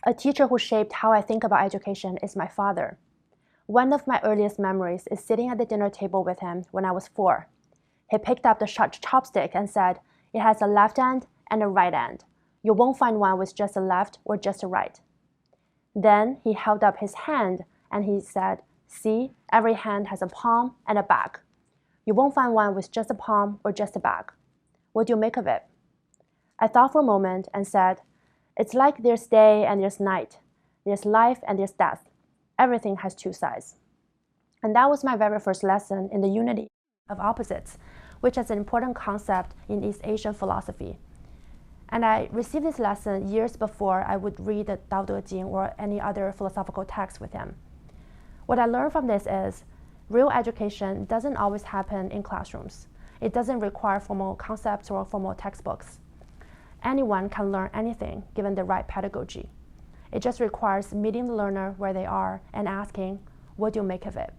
A teacher who shaped how I think about education is my father. One of my earliest memories is sitting at the dinner table with him when I was 4. He picked up the chopstick and said, "It has a left end and a right end. You won't find one with just a left or just a right." Then he held up his hand and he said, "See, every hand has a palm and a back. You won't find one with just a palm or just a back. What do you make of it?" I thought for a moment and said, "It's like there's day and there's night. There's life and there's death. Everything has two sides." And that was my very first lesson in the unity of opposites, which is an important concept in East Asian philosophy. And I received this lesson years before I would read the Tao Te Ching or any other philosophical text with him. What I learned from this is real education doesn't always happen in classrooms. It doesn't require formal concepts or formal textbooks. Anyone can learn anything given the right pedagogy. It just requires meeting the learner where they are and asking, "What do you make of it?"